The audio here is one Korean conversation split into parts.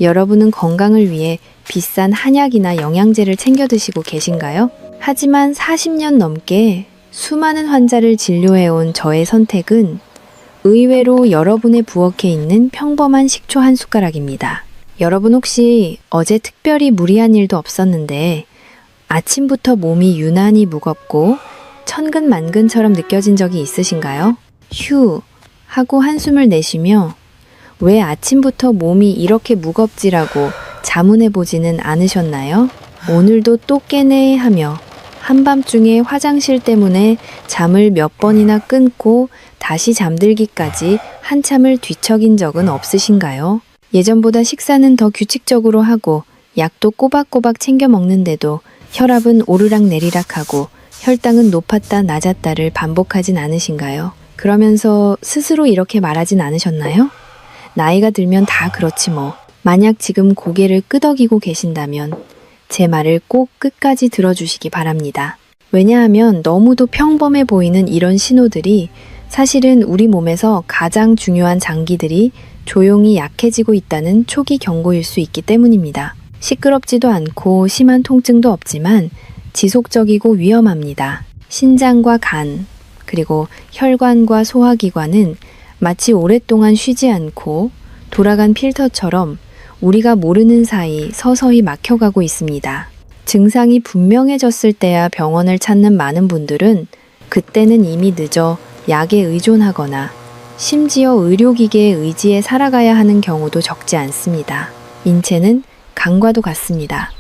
여러분은 건강을 위해 비싼 한약이나 영양제를 챙겨 드시고 계신가요? 하지만 40년 넘게 수많은 환자를 진료해온 저의 선택은 의외로 여러분의 부엌에 있는 평범한 식초 한 숟가락입니다. 여러분 혹시 어제 특별히 무리한 일도 없었는데 아침부터 몸이 유난히 무겁고 천근만근처럼 느껴진 적이 있으신가요? 휴 하고 한숨을 내쉬며 왜 아침부터 몸이 이렇게 무겁지라고 자문해보지는 않으셨나요? 오늘도 또 깨네 하며 한밤중에 화장실 때문에 잠을 몇 번이나 끊고 다시 잠들기까지 한참을 뒤척인 적은 없으신가요? 예전보다 식사는 더 규칙적으로 하고 약도 꼬박꼬박 챙겨 먹는데도 혈압은 오르락내리락하고 혈당은 높았다 낮았다를 반복하진 않으신가요? 그러면서 스스로 이렇게 말하진 않으셨나요? 나이가 들면 다 그렇지 뭐. 만약 지금 고개를 끄덕이고 계신다면 제 말을 꼭 끝까지 들어주시기 바랍니다. 왜냐하면 너무도 평범해 보이는 이런 신호들이 사실은 우리 몸에서 가장 중요한 장기들이 조용히 약해지고 있다는 초기 경고일 수 있기 때문입니다. 시끄럽지도 않고 심한 통증도 없지만 지속적이고 위험합니다. 신장과 간, 그리고 혈관과 소화기관은 마치 오랫동안 쉬지 않고 돌아간 필터처럼 우리가 모르는 사이 서서히 막혀가고 있습니다. 증상이 분명해졌을 때야 병원을 찾는 많은 분들은 그때는 이미 늦어 약에 의존하거나 심지어 의료기계에 의지해 살아가야 하는 경우도 적지 않습니다. 인체는 강과도 같습니다.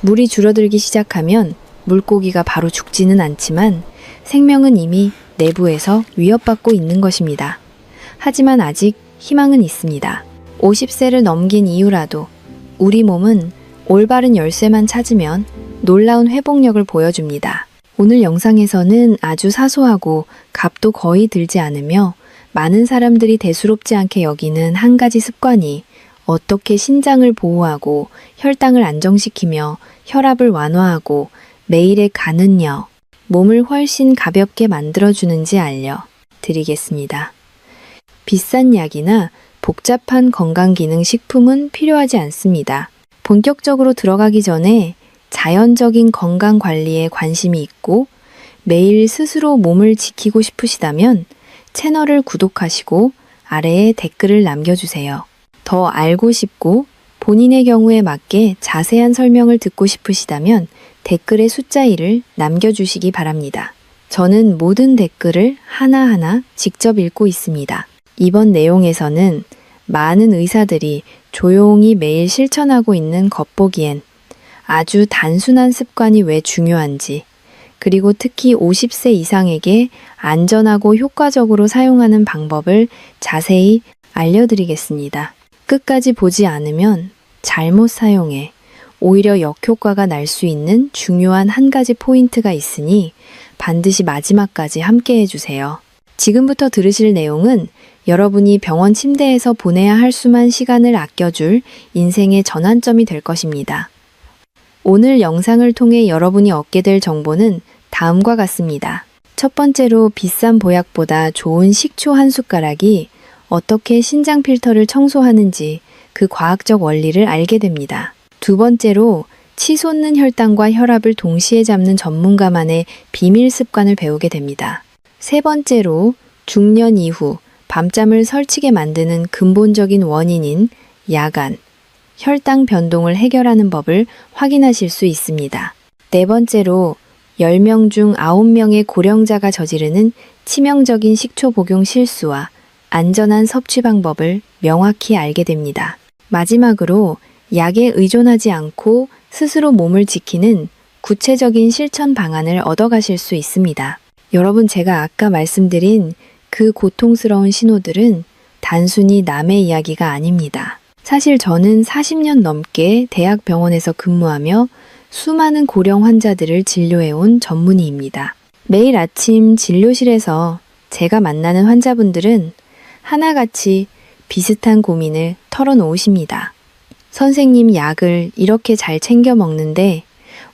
물이 줄어들기 시작하면 물고기가 바로 죽지는 않지만 생명은 이미 내부에서 위협받고 있는 것입니다. 하지만 아직 희망은 있습니다. 50세를 넘긴 이후라도 우리 몸은 올바른 열쇠만 찾으면 놀라운 회복력을 보여줍니다. 오늘 영상에서는 아주 사소하고 값도 거의 들지 않으며 많은 사람들이 대수롭지 않게 여기는 한 가지 습관이 어떻게 신장을 보호하고 혈당을 안정시키며 혈압을 완화하고 매일의 가는요, 몸을 훨씬 가볍게 만들어주는지 알려드리겠습니다. 비싼 약이나 복잡한 건강기능식품은 필요하지 않습니다. 본격적으로 들어가기 전에 자연적인 건강관리에 관심이 있고 매일 스스로 몸을 지키고 싶으시다면 채널을 구독하시고 아래에 댓글을 남겨주세요. 더 알고 싶고 본인의 경우에 맞게 자세한 설명을 듣고 싶으시다면 댓글에 숫자 1을 남겨주시기 바랍니다. 저는 모든 댓글을 하나하나 직접 읽고 있습니다. 이번 내용에서는 많은 의사들이 조용히 매일 실천하고 있는 겉보기엔 아주 단순한 습관이 왜 중요한지, 그리고 특히 50세 이상에게 안전하고 효과적으로 사용하는 방법을 자세히 알려드리겠습니다. 끝까지 보지 않으면 잘못 사용해 오히려 역효과가 날 수 있는 중요한 한 가지 포인트가 있으니 반드시 마지막까지 함께 해주세요. 지금부터 들으실 내용은 여러분이 병원 침대에서 보내야 할 수만 시간을 아껴줄 인생의 전환점이 될 것입니다. 오늘 영상을 통해 여러분이 얻게 될 정보는 다음과 같습니다. 첫 번째로 비싼 보약보다 좋은 식초 한 숟가락이 어떻게 신장 필터를 청소하는지 그 과학적 원리를 알게 됩니다. 두 번째로 치솟는 혈당과 혈압을 동시에 잡는 전문가만의 비밀 습관을 배우게 됩니다. 세 번째로 중년 이후 밤잠을 설치게 만드는 근본적인 원인인 야간, 혈당 변동을 해결하는 법을 확인하실 수 있습니다. 네 번째로 10명 중 9명의 고령자가 저지르는 치명적인 식초 복용 실수와 안전한 섭취 방법을 명확히 알게 됩니다. 마지막으로 약에 의존하지 않고 스스로 몸을 지키는 구체적인 실천 방안을 얻어가실 수 있습니다. 여러분, 제가 아까 말씀드린 그 고통스러운 신호들은 단순히 남의 이야기가 아닙니다. 사실 저는 40년 넘게 대학병원에서 근무하며 수많은 고령 환자들을 진료해온 전문의입니다. 매일 아침 진료실에서 제가 만나는 환자분들은 하나같이 비슷한 고민을 털어놓으십니다. 선생님, 약을 이렇게 잘 챙겨 먹는데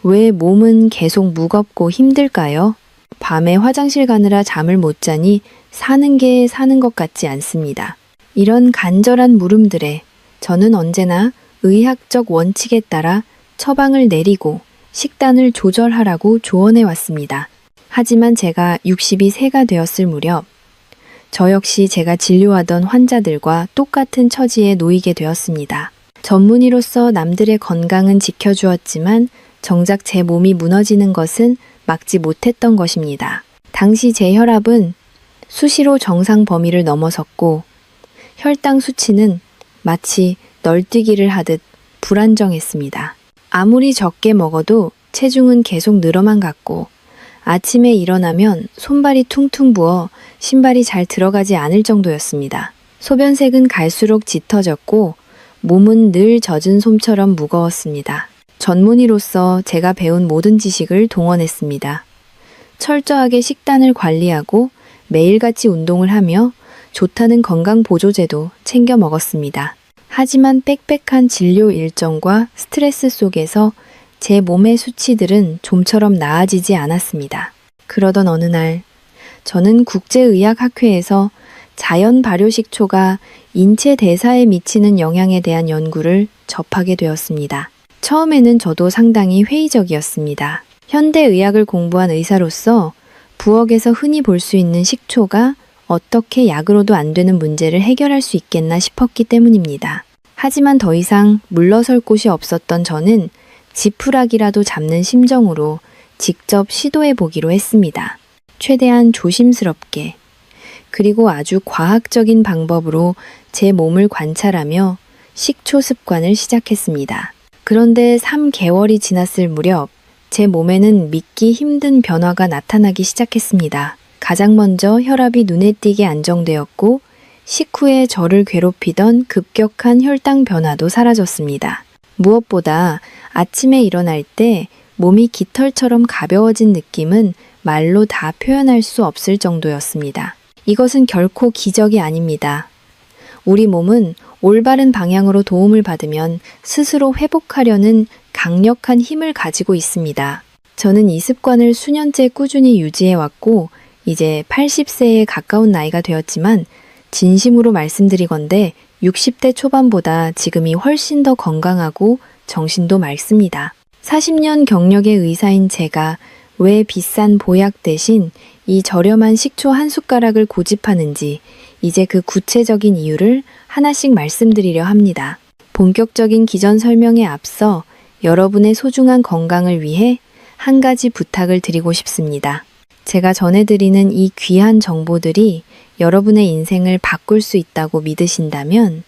왜 몸은 계속 무겁고 힘들까요? 밤에 화장실 가느라 잠을 못 자니 사는 게 사는 것 같지 않습니다. 이런 간절한 물음들에 저는 언제나 의학적 원칙에 따라 처방을 내리고 식단을 조절하라고 조언해 왔습니다. 하지만 제가 60이 세가 되었을 무렵 저 역시 제가 진료하던 환자들과 똑같은 처지에 놓이게 되었습니다. 전문의로서 남들의 건강은 지켜주었지만 정작 제 몸이 무너지는 것은 막지 못했던 것입니다. 당시 제 혈압은 수시로 정상 범위를 넘어섰고 혈당 수치는 마치 널뛰기를 하듯 불안정했습니다. 아무리 적게 먹어도 체중은 계속 늘어만 갔고 아침에 일어나면 손발이 퉁퉁 부어 신발이 잘 들어가지 않을 정도였습니다. 소변색은 갈수록 짙어졌고 몸은 늘 젖은 솜처럼 무거웠습니다. 전문의로서 제가 배운 모든 지식을 동원했습니다. 철저하게 식단을 관리하고 매일같이 운동을 하며 좋다는 건강보조제도 챙겨 먹었습니다. 하지만 빽빽한 진료 일정과 스트레스 속에서 제 몸의 수치들은 좀처럼 나아지지 않았습니다. 그러던 어느 날 저는 국제의학학회에서 자연 발효식초가 인체 대사에 미치는 영향에 대한 연구를 접하게 되었습니다. 처음에는 저도 상당히 회의적이었습니다. 현대의학을 공부한 의사로서 부엌에서 흔히 볼 수 있는 식초가 어떻게 약으로도 안 되는 문제를 해결할 수 있겠나 싶었기 때문입니다. 하지만 더 이상 물러설 곳이 없었던 저는 지푸라기라도 잡는 심정으로 직접 시도해 보기로 했습니다. 최대한 조심스럽게 그리고 아주 과학적인 방법으로 제 몸을 관찰하며 식초 습관을 시작했습니다. 그런데 3개월이 지났을 무렵 제 몸에는 믿기 힘든 변화가 나타나기 시작했습니다. 가장 먼저 혈압이 눈에 띄게 안정되었고 식후에 저를 괴롭히던 급격한 혈당 변화도 사라졌습니다. 무엇보다 아침에 일어날 때 몸이 깃털처럼 가벼워진 느낌은 말로 다 표현할 수 없을 정도였습니다. 이것은 결코 기적이 아닙니다. 우리 몸은 올바른 방향으로 도움을 받으면 스스로 회복하려는 강력한 힘을 가지고 있습니다. 저는 이 습관을 수년째 꾸준히 유지해왔고 이제 80세에 가까운 나이가 되었지만 진심으로 말씀드리건대 60대 초반보다 지금이 훨씬 더 건강하고 정신도 맑습니다. 40년 경력의 의사인 제가 왜 비싼 보약 대신 이 저렴한 식초 한 숟가락을 고집하는지 이제 그 구체적인 이유를 하나씩 말씀드리려 합니다. 본격적인 기전 설명에 앞서 여러분의 소중한 건강을 위해 한 가지 부탁을 드리고 싶습니다. 제가 전해드리는 이 귀한 정보들이 여러분의 인생을 바꿀 수 있다고 믿으신다면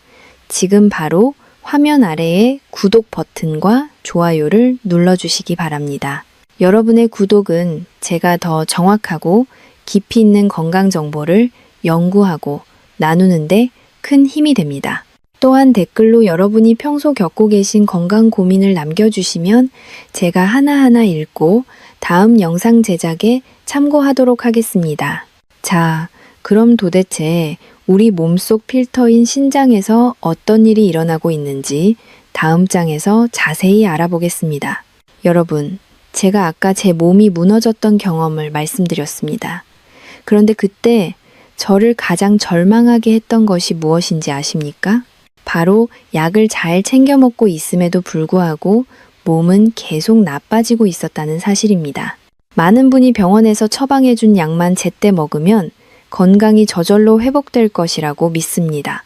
지금 바로 화면 아래의 구독 버튼과 좋아요를 눌러주시기 바랍니다. 여러분의 구독은 제가 더 정확하고 깊이 있는 건강 정보를 연구하고 나누는데 큰 힘이 됩니다. 또한 댓글로 여러분이 평소 겪고 계신 건강 고민을 남겨주시면 제가 하나하나 읽고 다음 영상 제작에 참고하도록 하겠습니다. 자, 그럼 도대체 우리 몸속 필터인 신장에서 어떤 일이 일어나고 있는지 다음 장에서 자세히 알아보겠습니다. 여러분, 제가 아까 제 몸이 무너졌던 경험을 말씀드렸습니다. 그런데 그때 저를 가장 절망하게 했던 것이 무엇인지 아십니까? 바로 약을 잘 챙겨 먹고 있음에도 불구하고 몸은 계속 나빠지고 있었다는 사실입니다. 많은 분이 병원에서 처방해준 약만 제때 먹으면 건강이 저절로 회복될 것이라고 믿습니다.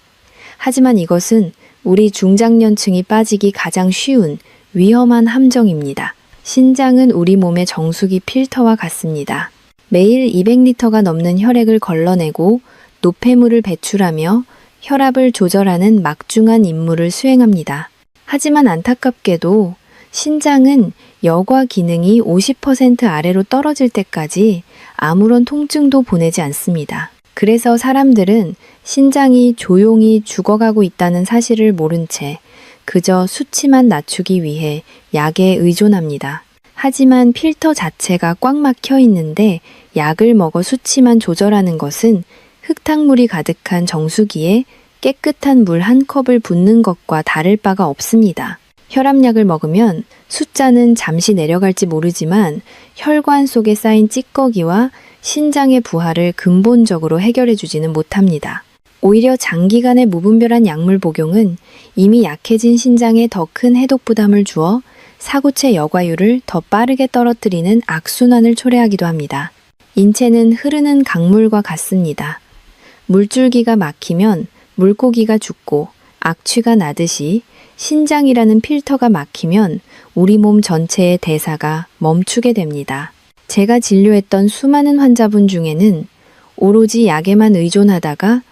하지만 이것은 우리 중장년층이 빠지기 가장 쉬운 위험한 함정입니다. 신장은 우리 몸의 정수기 필터와 같습니다. 매일 200리터가 넘는 혈액을 걸러내고 노폐물을 배출하며 혈압을 조절하는 막중한 임무를 수행합니다. 하지만 안타깝게도 신장은 여과 기능이 50% 아래로 떨어질 때까지 아무런 통증도 보내지 않습니다. 그래서 사람들은 신장이 조용히 죽어가고 있다는 사실을 모른 채 그저 수치만 낮추기 위해 약에 의존합니다. 하지만 필터 자체가 꽉 막혀 있는데 약을 먹어 수치만 조절하는 것은 흙탕물이 가득한 정수기에 깨끗한 물 한 컵을 붓는 것과 다를 바가 없습니다. 혈압약을 먹으면 숫자는 잠시 내려갈지 모르지만 혈관 속에 쌓인 찌꺼기와 신장의 부하를 근본적으로 해결해 주지는 못합니다. 오히려 장기간의 무분별한 약물 복용은 이미 약해진 신장에 더 큰 해독 부담을 주어 사구체 여과율을 더 빠르게 떨어뜨리는 악순환을 초래하기도 합니다. 인체는 흐르는 강물과 같습니다. 물줄기가 막히면 물고기가 죽고 악취가 나듯이 신장이라는 필터가 막히면 우리 몸 전체의 대사가 멈추게 됩니다. 제가 진료했던 수많은 환자분 중에는 오로지 약에만 의존하다가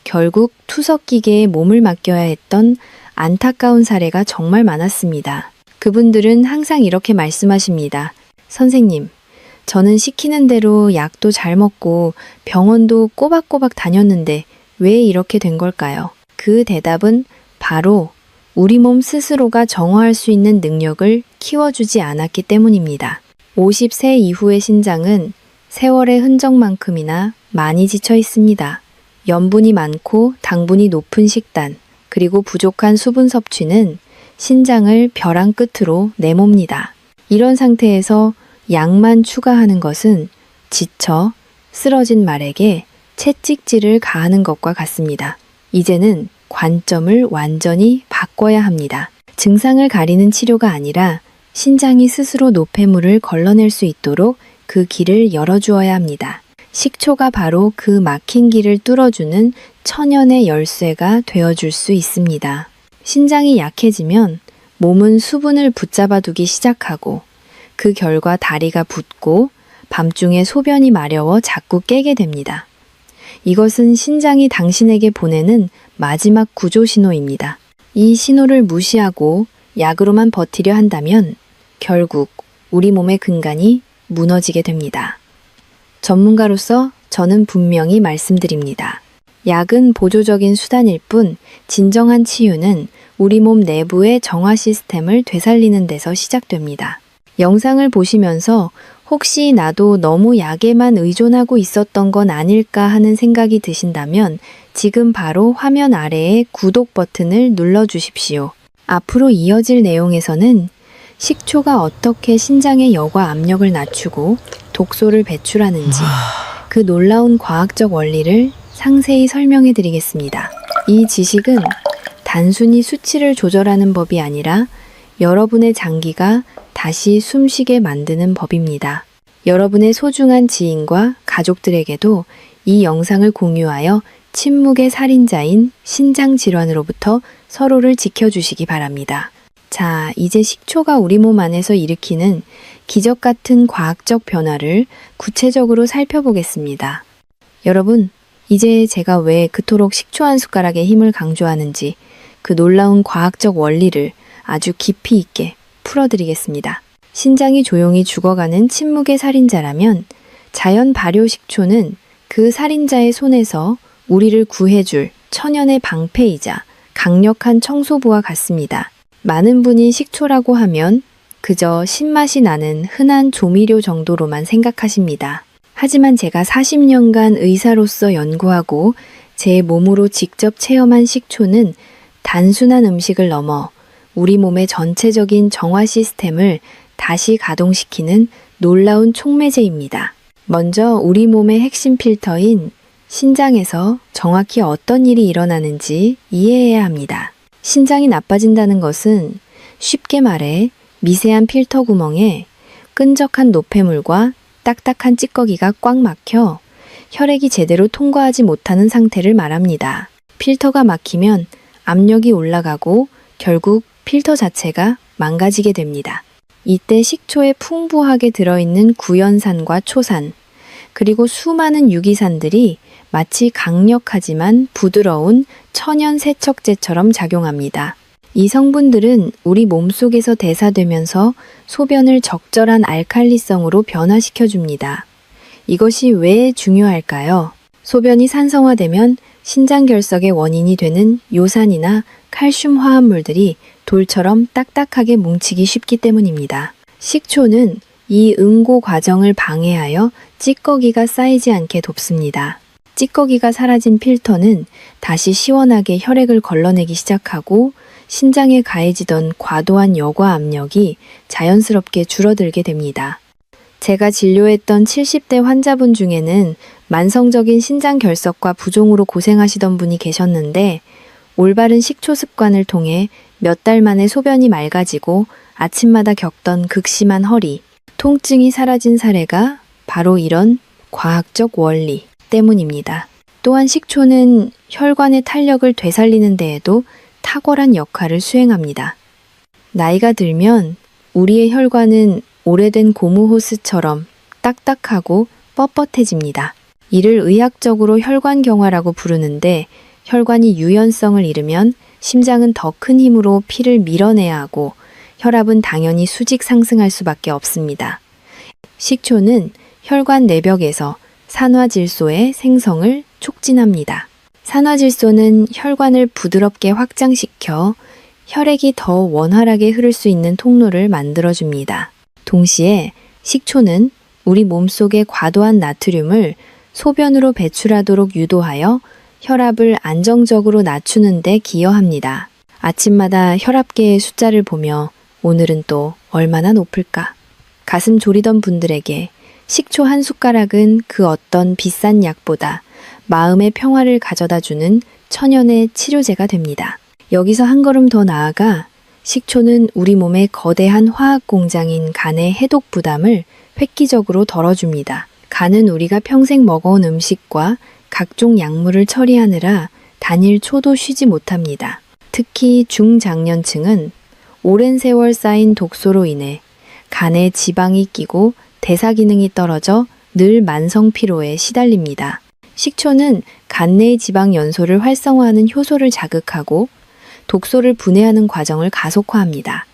결국 투석기계에 몸을 맡겨야 했던 안타까운 사례가 정말 많았습니다. 그분들은 항상 이렇게 말씀하십니다. 선생님, 저는 시키는 대로 약도 잘 먹고 병원도 꼬박꼬박 다녔는데 왜 이렇게 된 걸까요? 그 대답은 바로 우리 몸 스스로가 정화할 수 있는 능력을 키워주지 않았기 때문입니다. 50세 이후의 신장은 세월의 흔적만큼이나 많이 지쳐 있습니다. 염분이 많고 당분이 높은 식단, 그리고 부족한 수분 섭취는 신장을 벼랑 끝으로 내몹니다. 이런 상태에서 약만 추가하는 것은 지쳐 쓰러진 말에게 채찍질을 가하는 것과 같습니다. 이제는 관점을 완전히 바꿔야 합니다. 증상을 가리는 치료가 아니라 신장이 스스로 노폐물을 걸러낼 수 있도록 그 길을 열어주어야 합니다. 식초가 바로 그 막힌 길을 뚫어주는 천연의 열쇠가 되어줄 수 있습니다. 신장이 약해지면 몸은 수분을 붙잡아두기 시작하고 그 결과 다리가 붓고 밤중에 소변이 마려워 자꾸 깨게 됩니다. 이것은 신장이 당신에게 보내는 마지막 구조 신호입니다. 이 신호를 무시하고 약으로만 버티려 한다면 결국 우리 몸의 근간이 무너지게 됩니다. 전문가로서 저는 분명히 말씀드립니다. 약은 보조적인 수단일 뿐 진정한 치유는 우리 몸 내부의 정화 시스템을 되살리는 데서 시작됩니다. 영상을 보시면서 혹시 나도 너무 약에만 의존하고 있었던 건 아닐까 하는 생각이 드신다면 지금 바로 화면 아래의 구독 버튼을 눌러주십시오. 앞으로 이어질 내용에서는 식초가 어떻게 신장의 여과 압력을 낮추고 독소를 배출하는지 그 놀라운 과학적 원리를 상세히 설명해 드리겠습니다. 이 지식은 단순히 수치를 조절하는 법이 아니라 여러분의 장기가 다시 숨쉬게 만드는 법입니다. 여러분의 소중한 지인과 가족들에게도 이 영상을 공유하여 침묵의 살인자인 신장질환으로부터 서로를 지켜주시기 바랍니다. 자, 이제 식초가 우리 몸 안에서 일으키는 기적 같은 과학적 변화를 구체적으로 살펴보겠습니다. 여러분, 이제 제가 왜 그토록 식초 한 숟가락의 힘을 강조하는지 그 놀라운 과학적 원리를 아주 깊이 있게 풀어드리겠습니다. 신장이 조용히 죽어가는 침묵의 살인자라면 자연 발효 식초는 그 살인자의 손에서 우리를 구해줄 천연의 방패이자 강력한 청소부와 같습니다. 많은 분이 식초라고 하면 그저 신맛이 나는 흔한 조미료 정도로만 생각하십니다. 하지만 제가 40년간 의사로서 연구하고 제 몸으로 직접 체험한 식초는 단순한 음식을 넘어 우리 몸의 전체적인 정화 시스템을 다시 가동시키는 놀라운 촉매제입니다. 먼저 우리 몸의 핵심 필터인 신장에서 정확히 어떤 일이 일어나는지 이해해야 합니다. 신장이 나빠진다는 것은 쉽게 말해 미세한 필터 구멍에 끈적한 노폐물과 딱딱한 찌꺼기가 꽉 막혀 혈액이 제대로 통과하지 못하는 상태를 말합니다. 필터가 막히면 압력이 올라가고 결국 필터 자체가 망가지게 됩니다. 이때 식초에 풍부하게 들어있는 구연산과 초산, 그리고 수많은 유기산들이 마치 강력하지만 부드러운 천연 세척제처럼 작용합니다. 이 성분들은 우리 몸속에서 대사되면서 소변을 적절한 알칼리성으로 변화시켜줍니다. 이것이 왜 중요할까요? 소변이 산성화되면 신장결석의 원인이 되는 요산이나 칼슘 화합물들이 돌처럼 딱딱하게 뭉치기 쉽기 때문입니다. 식초는 이 응고 과정을 방해하여 찌꺼기가 쌓이지 않게 돕습니다. 찌꺼기가 사라진 필터는 다시 시원하게 혈액을 걸러내기 시작하고 신장에 가해지던 과도한 여과 압력이 자연스럽게 줄어들게 됩니다. 제가 진료했던 70대 환자분 중에는 만성적인 신장 결석과 부종으로 고생하시던 분이 계셨는데 올바른 식초 습관을 통해 몇 달 만에 소변이 맑아지고 아침마다 겪던 극심한 허리, 통증이 사라진 사례가 바로 이런 과학적 원리 때문입니다. 또한 식초는 혈관의 탄력을 되살리는 데에도 탁월한 역할을 수행합니다. 나이가 들면 우리의 혈관은 오래된 고무 호스처럼 딱딱하고 뻣뻣해집니다. 이를 의학적으로 혈관경화라고 부르는데 혈관이 유연성을 잃으면 심장은 더 큰 힘으로 피를 밀어내야 하고 혈압은 당연히 수직 상승할 수밖에 없습니다. 식초는 혈관 내벽에서 산화질소의 생성을 촉진합니다. 산화질소는 혈관을 부드럽게 확장시켜 혈액이 더 원활하게 흐를 수 있는 통로를 만들어줍니다. 동시에 식초는 우리 몸속의 과도한 나트륨을 소변으로 배출하도록 유도하여 혈압을 안정적으로 낮추는 데 기여합니다. 아침마다 혈압계의 숫자를 보며 오늘은 또 얼마나 높을까? 가슴 졸이던 분들에게 식초 한 숟가락은 그 어떤 비싼 약보다 마음의 평화를 가져다주는 천연의 치료제가 됩니다. 여기서 한 걸음 더 나아가 식초는 우리 몸의 거대한 화학 공장인 간의 해독 부담을 획기적으로 덜어줍니다. 간은 우리가 평생 먹어온 음식과 각종 약물을 처리하느라 단일 초도 쉬지 못합니다. 특히 중장년층은 오랜 세월 쌓인 독소로 인해 간에 지방이 끼고 대사 기능이 떨어져 늘 만성 피로에 시달립니다. 식초는 간 내의 지방 연소를 활성화하는 효소를 자극하고 독소를 분해하는 과정을 가속화합니다.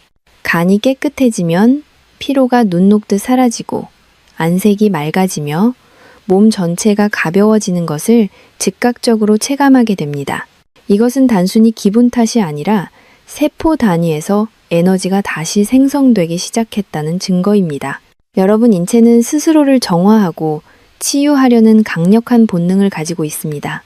간이 깨끗해지면 피로가 눈 녹듯 사라지고 안색이 맑아지며 몸 전체가 가벼워지는 것을 즉각적으로 체감하게 됩니다. 이것은 단순히 기분 탓이 아니라 세포 단위에서 에너지가 다시 생성되기 시작했다는 증거입니다. 여러분 인체는 스스로를 정화하고 치유하려는 강력한 본능을 가지고 있습니다.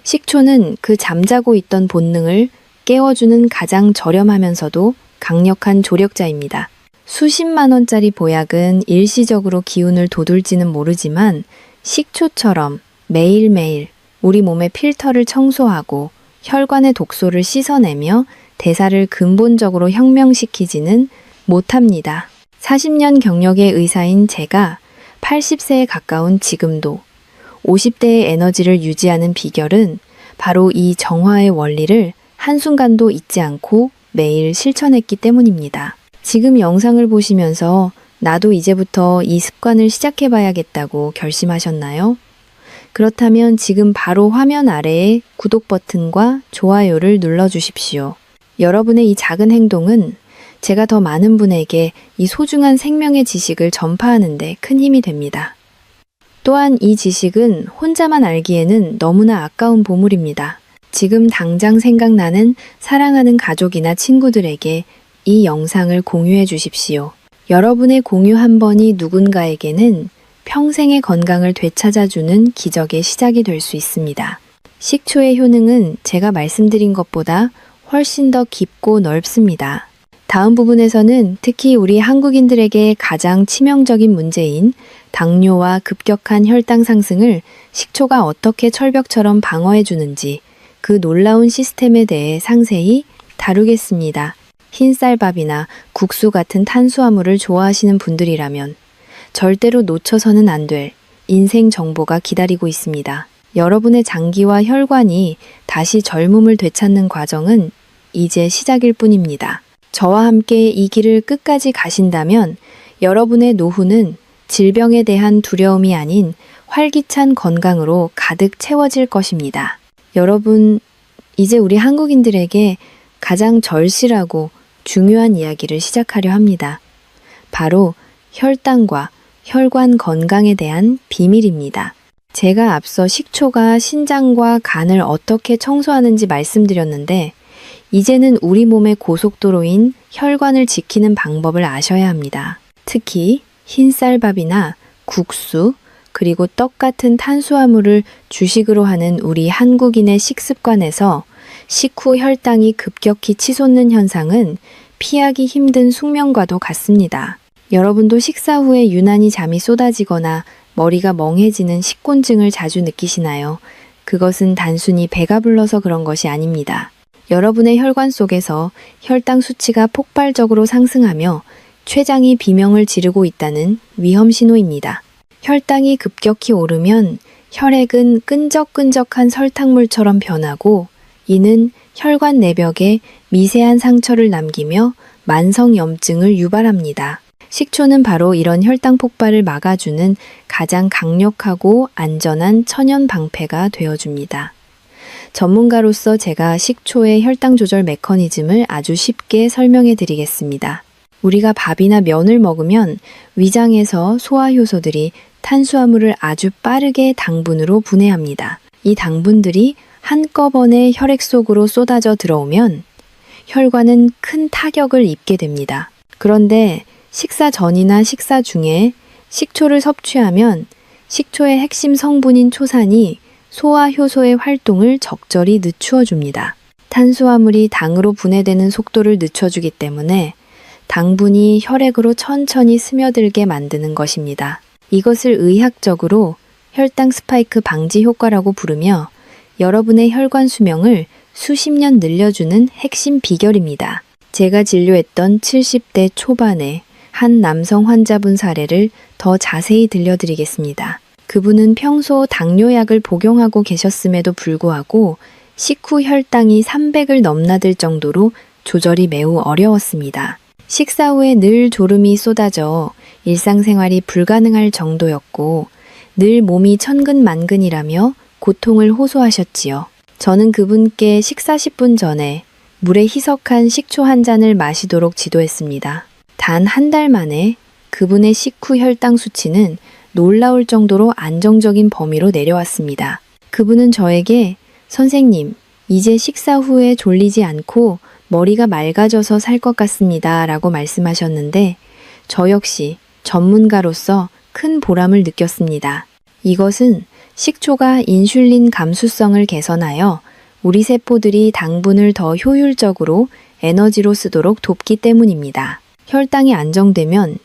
식초는 그 잠자고 있던 본능을 깨워주는 가장 저렴하면서도 강력한 조력자입니다. 수십만 원짜리 보약은 일시적으로 기운을 돋울지는 모르지만 식초처럼 매일매일 우리 몸의 필터를 청소하고 혈관의 독소를 씻어내며 대사를 근본적으로 혁명시키지는 못합니다. 40년 경력의 의사인 제가 80세에 가까운 지금도 50대의 에너지를 유지하는 비결은 바로 이 정화의 원리를 한순간도 잊지 않고 매일 실천했기 때문입니다. 지금 영상을 보시면서 나도 이제부터 이 습관을 시작해봐야겠다고 결심하셨나요? 그렇다면 지금 바로 화면 아래에 구독 버튼과 좋아요를 눌러주십시오. 여러분의 이 작은 행동은 제가 더 많은 분에게 이 소중한 생명의 지식을 전파하는 데 큰 힘이 됩니다. 또한 이 지식은 혼자만 알기에는 너무나 아까운 보물입니다. 지금 당장 생각나는 사랑하는 가족이나 친구들에게 이 영상을 공유해 주십시오. 여러분의 공유 한 번이 누군가에게는 평생의 건강을 되찾아주는 기적의 시작이 될 수 있습니다. 식초의 효능은 제가 말씀드린 것보다 훨씬 더 깊고 넓습니다. 다음 부분에서는 특히 우리 한국인들에게 가장 치명적인 문제인 당뇨와 급격한 혈당 상승을 식초가 어떻게 철벽처럼 방어해 주는지 그 놀라운 시스템에 대해 상세히 다루겠습니다. 흰쌀밥이나 국수 같은 탄수화물을 좋아하시는 분들이라면 절대로 놓쳐서는 안 될 인생 정보가 기다리고 있습니다. 여러분의 장기와 혈관이 다시 젊음을 되찾는 과정은 이제 시작일 뿐입니다. 저와 함께 이 길을 끝까지 가신다면 여러분의 노후는 질병에 대한 두려움이 아닌 활기찬 건강으로 가득 채워질 것입니다. 여러분, 이제 우리 한국인들에게 가장 절실하고 중요한 이야기를 시작하려 합니다. 바로 혈당과 혈관 건강에 대한 비밀입니다. 제가 앞서 식초가 신장과 간을 어떻게 청소하는지 말씀드렸는데 이제는 우리 몸의 고속도로인 혈관을 지키는 방법을 아셔야 합니다. 특히 흰쌀밥이나 국수, 그리고 떡 같은 탄수화물을 주식으로 하는 우리 한국인의 식습관에서 식후 혈당이 급격히 치솟는 현상은 피하기 힘든 숙명과도 같습니다. 여러분도 식사 후에 유난히 잠이 쏟아지거나 머리가 멍해지는 식곤증을 자주 느끼시나요? 그것은 단순히 배가 불러서 그런 것이 아닙니다. 여러분의 혈관 속에서 혈당 수치가 폭발적으로 상승하며 췌장이 비명을 지르고 있다는 위험 신호입니다. 혈당이 급격히 오르면 혈액은 끈적끈적한 설탕물처럼 변하고 이는 혈관 내벽에 미세한 상처를 남기며 만성염증을 유발합니다. 식초는 바로 이런 혈당 폭발을 막아주는 가장 강력하고 안전한 천연 방패가 되어줍니다. 전문가로서 제가 식초의 혈당 조절 메커니즘을 아주 쉽게 설명해 드리겠습니다. 우리가 밥이나 면을 먹으면 위장에서 소화효소들이 탄수화물을 아주 빠르게 당분으로 분해합니다. 이 당분들이 한꺼번에 혈액 속으로 쏟아져 들어오면 혈관은 큰 타격을 입게 됩니다. 그런데 식사 전이나 식사 중에 식초를 섭취하면 식초의 핵심 성분인 초산이 소화효소의 활동을 적절히 늦추어 줍니다. 탄수화물이 당으로 분해되는 속도를 늦춰주기 때문에 당분이 혈액으로 천천히 스며들게 만드는 것입니다. 이것을 의학적으로 혈당 스파이크 방지 효과라고 부르며 여러분의 혈관 수명을 수십 년 늘려주는 핵심 비결입니다. 제가 진료했던 70대 초반의 한 남성 환자분 사례를 더 자세히 들려드리겠습니다. 그분은 평소 당뇨약을 복용하고 계셨음에도 불구하고 식후 혈당이 300을 넘나들 정도로 조절이 매우 어려웠습니다. 식사 후에 늘 졸음이 쏟아져 일상생활이 불가능할 정도였고 늘 몸이 천근만근이라며 고통을 호소하셨지요. 저는 그분께 식사 10분 전에 물에 희석한 식초 한 잔을 마시도록 지도했습니다. 단 한 달 만에 그분의 식후 혈당 수치는 놀라울 정도로 안정적인 범위로 내려왔습니다. 그분은 저에게 선생님, 이제 식사 후에 졸리지 않고 머리가 맑아져서 살 것 같습니다. 라고 말씀하셨는데 저 역시 전문가로서 큰 보람을 느꼈습니다. 이것은 식초가 인슐린 감수성을 개선하여 우리 세포들이 당분을 더 효율적으로 에너지로 쓰도록 돕기 때문입니다. 혈당이 안정되면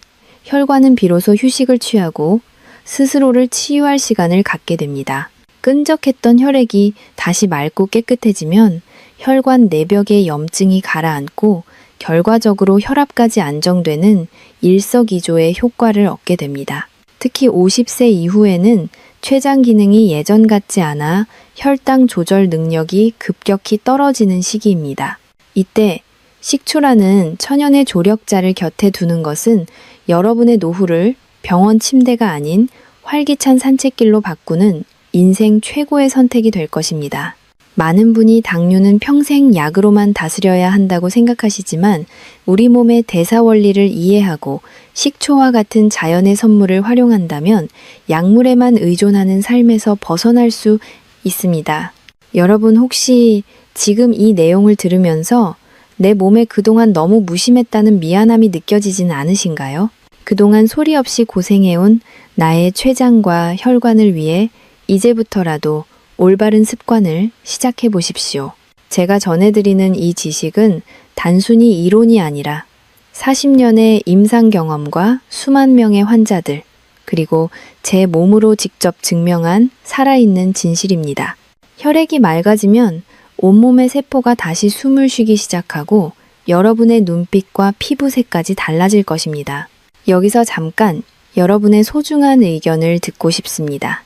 혈관은 비로소 휴식을 취하고 스스로를 치유할 시간을 갖게 됩니다. 끈적했던 혈액이 다시 맑고 깨끗해지면 혈관 내벽의 염증이 가라앉고 결과적으로 혈압까지 안정되는 일석이조의 효과를 얻게 됩니다. 특히 50세 이후에는 췌장 기능이 예전 같지 않아 혈당 조절 능력이 급격히 떨어지는 시기입니다. 이때 식초라는 천연의 조력자를 곁에 두는 것은 여러분의 노후를 병원 침대가 아닌 활기찬 산책길로 바꾸는 인생 최고의 선택이 될 것입니다. 많은 분이 당뇨는 평생 약으로만 다스려야 한다고 생각하시지만 우리 몸의 대사 원리를 이해하고 식초와 같은 자연의 선물을 활용한다면 약물에만 의존하는 삶에서 벗어날 수 있습니다. 여러분 혹시 지금 이 내용을 들으면서 내 몸에 그동안 너무 무심했다는 미안함이 느껴지진 않으신가요? 그동안 소리 없이 고생해온 나의 췌장과 혈관을 위해 이제부터라도 올바른 습관을 시작해 보십시오. 제가 전해드리는 이 지식은 단순히 이론이 아니라 40년의 임상 경험과 수만 명의 환자들, 그리고 제 몸으로 직접 증명한 살아있는 진실입니다. 혈액이 맑아지면 온몸의 세포가 다시 숨을 쉬기 시작하고 여러분의 눈빛과 피부색까지 달라질 것입니다. 여기서 잠깐 여러분의 소중한 의견을 듣고 싶습니다.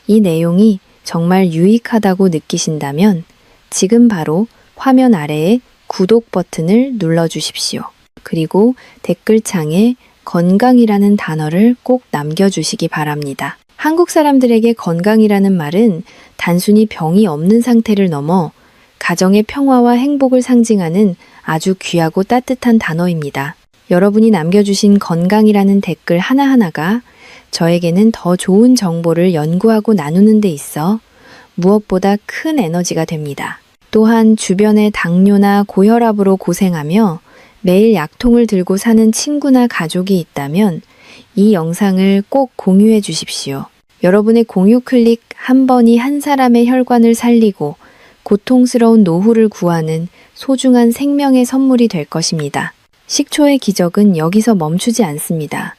이 내용이 정말 유익하다고 느끼신다면 지금 바로 화면 아래에 구독 버튼을 눌러주십시오. 그리고 댓글창에 건강이라는 단어를 꼭 남겨주시기 바랍니다. 한국 사람들에게 건강이라는 말은 단순히 병이 없는 상태를 넘어 가정의 평화와 행복을 상징하는 아주 귀하고 따뜻한 단어입니다. 여러분이 남겨주신 건강이라는 댓글 하나하나가 저에게는 더 좋은 정보를 연구하고 나누는 데 있어 무엇보다 큰 에너지가 됩니다. 또한 주변에 당뇨나 고혈압으로 고생하며 매일 약통을 들고 사는 친구나 가족이 있다면 이 영상을 꼭 공유해 주십시오. 여러분의 공유 클릭 한 번이 한 사람의 혈관을 살리고 고통스러운 노후를 구하는 소중한 생명의 선물이 될 것입니다. 식초의 기적은 여기서 멈추지 않습니다.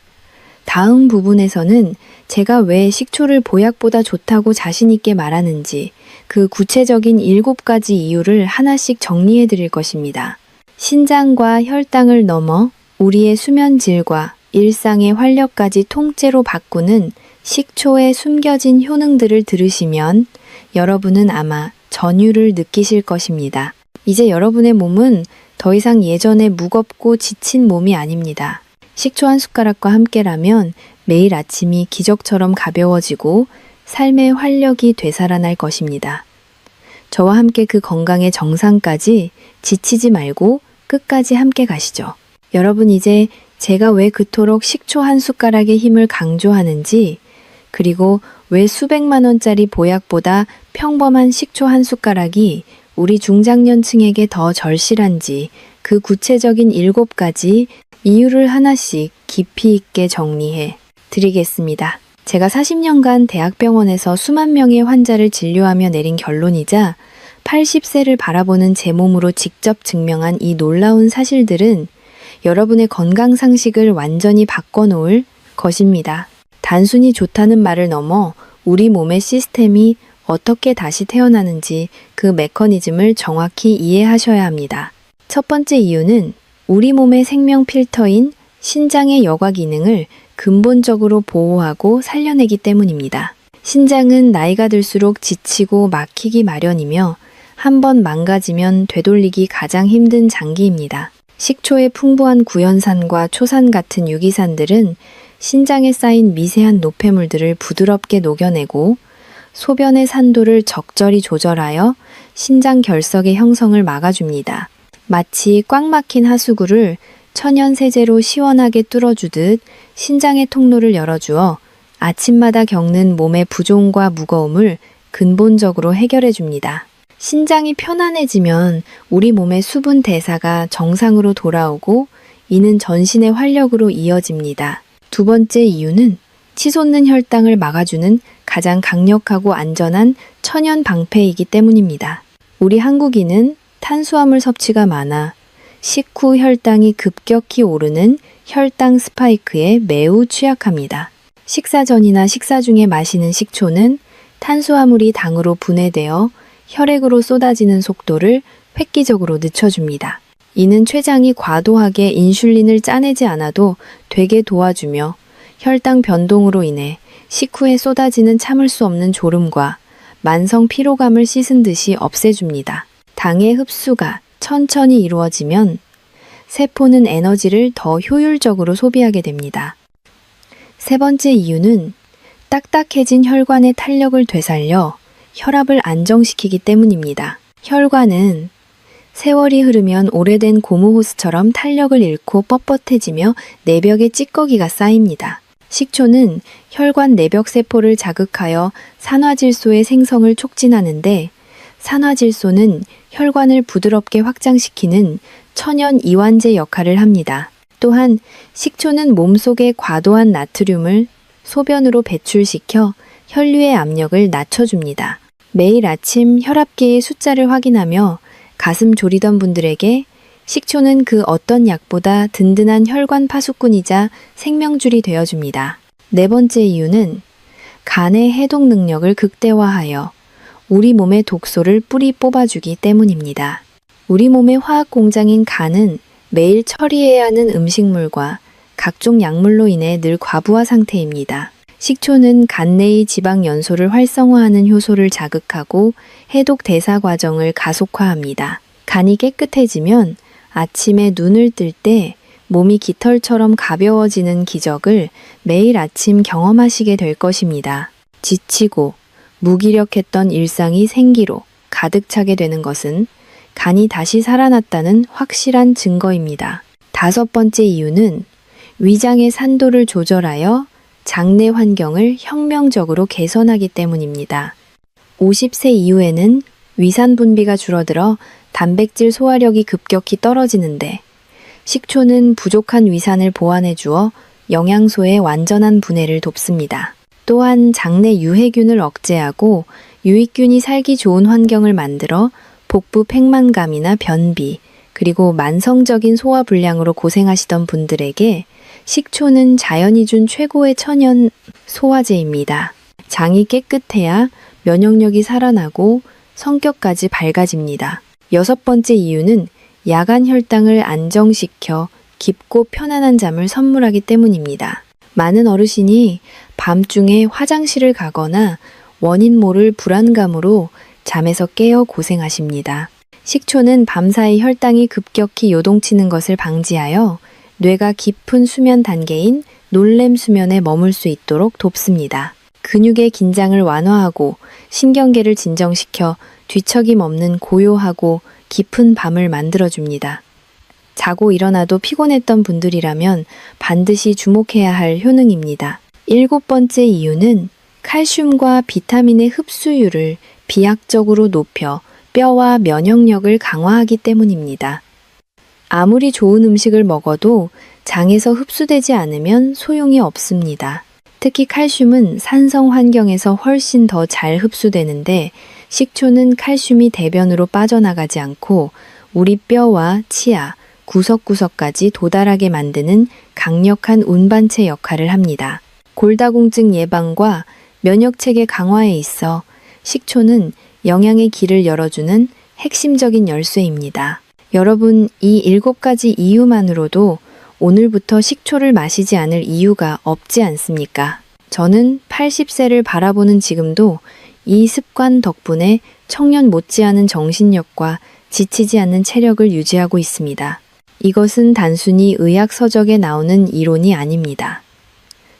다음 부분에서는 제가 왜 식초를 보약보다 좋다고 자신있게 말하는지 그 구체적인 7가지 이유를 하나씩 정리해 드릴 것입니다. 신장과 혈당을 넘어 우리의 수면 질과 일상의 활력까지 통째로 바꾸는 식초의 숨겨진 효능들을 들으시면 여러분은 아마 전율을 느끼실 것입니다. 이제 여러분의 몸은 더 이상 예전에 무겁고 지친 몸이 아닙니다. 식초 한 숟가락과 함께라면 매일 아침이 기적처럼 가벼워지고 삶의 활력이 되살아날 것입니다. 저와 함께 그 건강의 정상까지 지치지 말고 끝까지 함께 가시죠. 여러분, 이제 제가 왜 그토록 식초 한 숟가락의 힘을 강조하는지, 그리고 왜 수백만 원짜리 보약보다 평범한 식초 한 숟가락이 우리 중장년층에게 더 절실한지 그 구체적인 7가지 이유를 하나씩 깊이 있게 정리해 드리겠습니다. 제가 40년간 대학병원에서 수만 명의 환자를 진료하며 내린 결론이자 80세를 바라보는 제 몸으로 직접 증명한 이 놀라운 사실들은 여러분의 건강 상식을 완전히 바꿔놓을 것입니다. 단순히 좋다는 말을 넘어 우리 몸의 시스템이 어떻게 다시 태어나는지 그 메커니즘을 정확히 이해하셔야 합니다. 첫 번째 이유는 우리 몸의 생명 필터인 신장의 여과 기능을 근본적으로 보호하고 살려내기 때문입니다. 신장은 나이가 들수록 지치고 막히기 마련이며 한번 망가지면 되돌리기 가장 힘든 장기입니다. 식초의 풍부한 구연산과 초산 같은 유기산들은 신장에 쌓인 미세한 노폐물들을 부드럽게 녹여내고 소변의 산도를 적절히 조절하여 신장 결석의 형성을 막아줍니다. 마치 꽉 막힌 하수구를 천연 세제로 시원하게 뚫어주듯 신장의 통로를 열어주어 아침마다 겪는 몸의 부종과 무거움을 근본적으로 해결해 줍니다. 신장이 편안해지면 우리 몸의 수분 대사가 정상으로 돌아오고 이는 전신의 활력으로 이어집니다. 두 번째 이유는 치솟는 혈당을 막아주는 가장 강력하고 안전한 천연 방패이기 때문입니다. 우리 한국인은 탄수화물 섭취가 많아 식후 혈당이 급격히 오르는 혈당 스파이크에 매우 취약합니다. 식사 전이나 식사 중에 마시는 식초는 탄수화물이 당으로 분해되어 혈액으로 쏟아지는 속도를 획기적으로 늦춰줍니다. 이는 췌장이 과도하게 인슐린을 짜내지 않아도 되게 도와주며 혈당 변동으로 인해 식후에 쏟아지는 참을 수 없는 졸음과 만성 피로감을 씻은 듯이 없애줍니다. 당의 흡수가 천천히 이루어지면 세포는 에너지를 더 효율적으로 소비하게 됩니다. 세 번째 이유는 딱딱해진 혈관의 탄력을 되살려 혈압을 안정시키기 때문입니다. 혈관은 세월이 흐르면 오래된 고무 호스처럼 탄력을 잃고 뻣뻣해지며 내벽에 찌꺼기가 쌓입니다. 식초는 혈관 내벽 세포를 자극하여 산화질소의 생성을 촉진하는데 산화질소는 혈관을 부드럽게 확장시키는 천연 이완제 역할을 합니다. 또한 식초는 몸속의 과도한 나트륨을 소변으로 배출시켜 혈류의 압력을 낮춰줍니다. 매일 아침 혈압계의 숫자를 확인하며 가슴 졸이던 분들에게 식초는 그 어떤 약보다 든든한 혈관 파수꾼이자 생명줄이 되어줍니다. 네 번째 이유는 간의 해독 능력을 극대화하여 우리 몸의 독소를 뿌리 뽑아주기 때문입니다. 우리 몸의 화학 공장인 간은 매일 처리해야 하는 음식물과 각종 약물로 인해 늘 과부하 상태입니다. 식초는 간 내의 지방 연소를 활성화하는 효소를 자극하고 해독 대사 과정을 가속화합니다. 간이 깨끗해지면 아침에 눈을 뜰 때 몸이 깃털처럼 가벼워지는 기적을 매일 아침 경험하시게 될 것입니다. 지치고 무기력했던 일상이 생기로 가득 차게 되는 것은 간이 다시 살아났다는 확실한 증거입니다. 다섯 번째 이유는 위장의 산도를 조절하여 장내 환경을 혁명적으로 개선하기 때문입니다. 50세 이후에는 위산 분비가 줄어들어 단백질 소화력이 급격히 떨어지는데 식초는 부족한 위산을 보완해 주어 영양소의 완전한 분해를 돕습니다. 또한 장내 유해균을 억제하고 유익균이 살기 좋은 환경을 만들어 복부 팽만감이나 변비, 그리고 만성적인 소화불량으로 고생하시던 분들에게 식초는 자연이 준 최고의 천연 소화제입니다. 장이 깨끗해야 면역력이 살아나고 성격까지 밝아집니다. 6번째 이유는 야간 혈당을 안정시켜 깊고 편안한 잠을 선물하기 때문입니다. 많은 어르신이 밤중에 화장실을 가거나 원인 모를 불안감으로 잠에서 깨어 고생하십니다. 식초는 밤사이 혈당이 급격히 요동치는 것을 방지하여 뇌가 깊은 수면 단계인 놀렘 수면에 머물 수 있도록 돕습니다. 근육의 긴장을 완화하고 신경계를 진정시켜 뒤척임 없는 고요하고 깊은 밤을 만들어줍니다. 자고 일어나도 피곤했던 분들이라면 반드시 주목해야 할 효능입니다. 7번째 이유는 칼슘과 비타민의 흡수율을 비약적으로 높여 뼈와 면역력을 강화하기 때문입니다. 아무리 좋은 음식을 먹어도 장에서 흡수되지 않으면 소용이 없습니다. 특히 칼슘은 산성 환경에서 훨씬 더 잘 흡수되는데 식초는 칼슘이 대변으로 빠져나가지 않고 우리 뼈와 치아, 구석구석까지 도달하게 만드는 강력한 운반체 역할을 합니다. 골다공증 예방과 면역체계 강화에 있어 식초는 영양의 길을 열어주는 핵심적인 열쇠입니다. 여러분, 이 7가지 이유만으로도 오늘부터 식초를 마시지 않을 이유가 없지 않습니까? 저는 80세를 바라보는 지금도 이 습관 덕분에 청년 못지않은 정신력과 지치지 않는 체력을 유지하고 있습니다. 이것은 단순히 의학 서적에 나오는 이론이 아닙니다.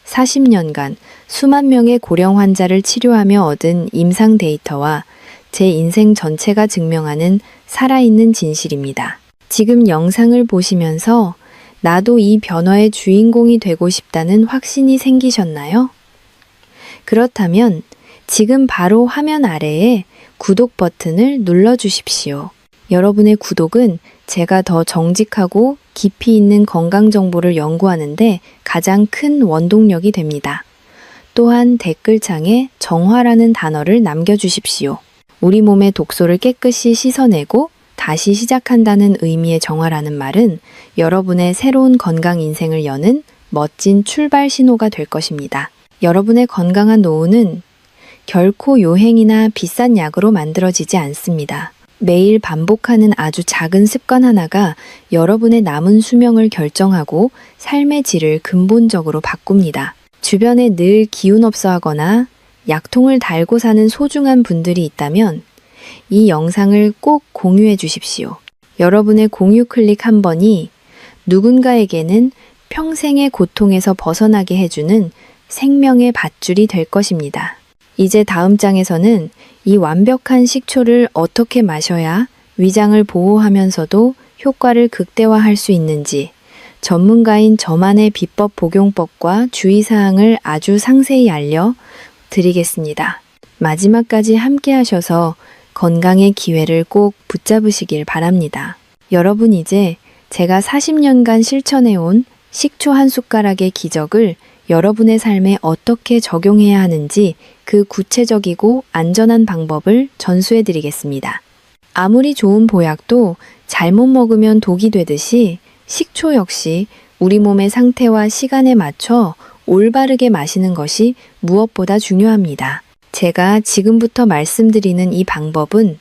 40년간 수만 명의 고령 환자를 치료하며 얻은 임상 데이터와 제 인생 전체가 증명하는 살아있는 진실입니다. 지금 영상을 보시면서 나도 이 변화의 주인공이 되고 싶다는 확신이 생기셨나요? 그렇다면 지금 바로 화면 아래에 구독 버튼을 눌러주십시오. 여러분의 구독은 제가 더 정직하고 깊이 있는 건강 정보를 연구하는데 가장 큰 원동력이 됩니다. 또한 댓글창에 정화라는 단어를 남겨주십시오. 우리 몸의 독소를 깨끗이 씻어내고 다시 시작한다는 의미의 정화라는 말은 여러분의 새로운 건강 인생을 여는 멋진 출발 신호가 될 것입니다. 여러분의 건강한 노후는 결코 요행이나 비싼 약으로 만들어지지 않습니다. 매일 반복하는 아주 작은 습관 하나가 여러분의 남은 수명을 결정하고 삶의 질을 근본적으로 바꿉니다. 주변에 늘 기운 없어 하거나 약통을 달고 사는 소중한 분들이 있다면 이 영상을 꼭 공유해 주십시오. 여러분의 공유 클릭 한 번이 누군가에게는 평생의 고통에서 벗어나게 해주는 생명의 밧줄이 될 것입니다. 이제 다음 장에서는 이 완벽한 식초를 어떻게 마셔야 위장을 보호하면서도 효과를 극대화할 수 있는지 전문가인 저만의 비법 복용법과 주의사항을 아주 상세히 알려 드리겠습니다. 마지막까지 함께 하셔서 건강의 기회를 꼭 붙잡으시길 바랍니다. 여러분, 이제 제가 40년간 실천해온 식초 한 숟가락의 기적을 여러분의 삶에 어떻게 적용해야 하는지 그 구체적이고 안전한 방법을 전수해 드리겠습니다. 아무리 좋은 보약도 잘못 먹으면 독이 되듯이 식초 역시 우리 몸의 상태와 시간에 맞춰 올바르게 마시는 것이 무엇보다 중요합니다. 제가 지금부터 말씀드리는 이 방법은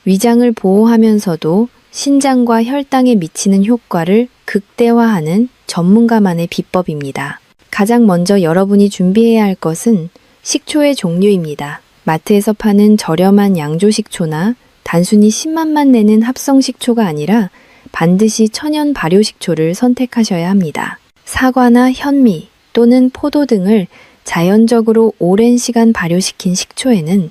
위장을 보호하면서도 신장과 혈당에 미치는 효과를 극대화하는 전문가만의 비법입니다. 가장 먼저 여러분이 준비해야 할 것은 식초의 종류입니다. 마트에서 파는 저렴한 양조 식초나 단순히 신맛만 내는 합성 식초가 아니라 반드시 천연 발효 식초를 선택하셔야 합니다. 사과나 현미 또는 포도 등을 자연적으로 오랜 시간 발효시킨 식초에는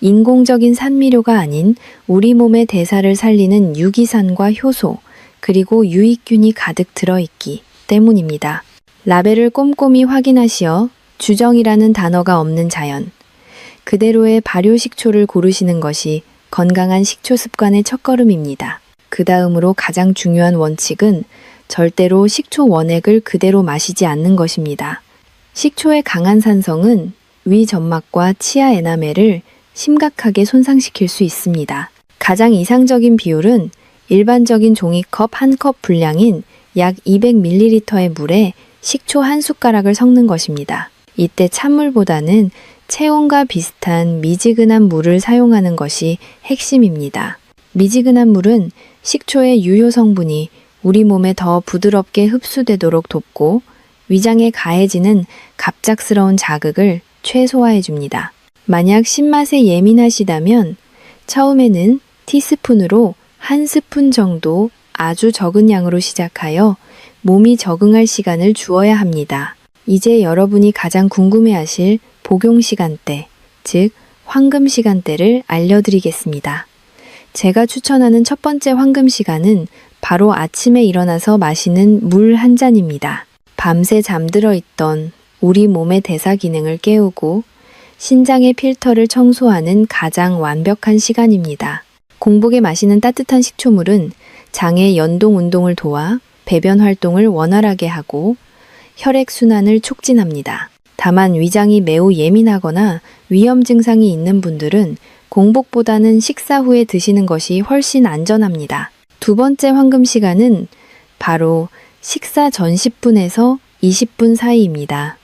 인공적인 산미료가 아닌 우리 몸의 대사를 살리는 유기산과 효소, 그리고 유익균이 가득 들어있기 때문입니다. 라벨을 꼼꼼히 확인하시어 주정이라는 단어가 없는 자연, 그대로의 발효 식초를 고르시는 것이 건강한 식초 습관의 첫걸음입니다. 그 다음으로 가장 중요한 원칙은 절대로 식초 원액을 그대로 마시지 않는 것입니다. 식초의 강한 산성은 위 점막과 치아 에나멜을 심각하게 손상시킬 수 있습니다. 가장 이상적인 비율은 일반적인 종이컵 한 컵 분량인 약 200ml의 물에 식초 한 숟가락을 섞는 것입니다. 이때 찬물보다는 체온과 비슷한 미지근한 물을 사용하는 것이 핵심입니다. 미지근한 물은 식초의 유효 성분이 우리 몸에 더 부드럽게 흡수되도록 돕고 위장에 가해지는 갑작스러운 자극을 최소화해 줍니다. 만약 신맛에 예민하시다면 처음에는 티스푼으로 한 스푼 정도 아주 적은 양으로 시작하여 몸이 적응할 시간을 주어야 합니다. 이제 여러분이 가장 궁금해하실 복용 시간대, 즉 황금 시간대를 알려드리겠습니다. 제가 추천하는 첫 번째 황금 시간은 바로 아침에 일어나서 마시는 물 한 잔입니다. 밤새 잠들어 있던 우리 몸의 대사 기능을 깨우고 신장의 필터를 청소하는 가장 완벽한 시간입니다. 공복에 마시는 따뜻한 식초물은 장의 연동 운동을 도와 배변 활동을 원활하게 하고 혈액 순환을 촉진합니다. 다만 위장이 매우 예민하거나 위험 증상이 있는 분들은 공복보다는 식사 후에 드시는 것이 훨씬 안전합니다. 두 번째 황금 시간은 바로 식사 전 10분에서 20분 사이입니다.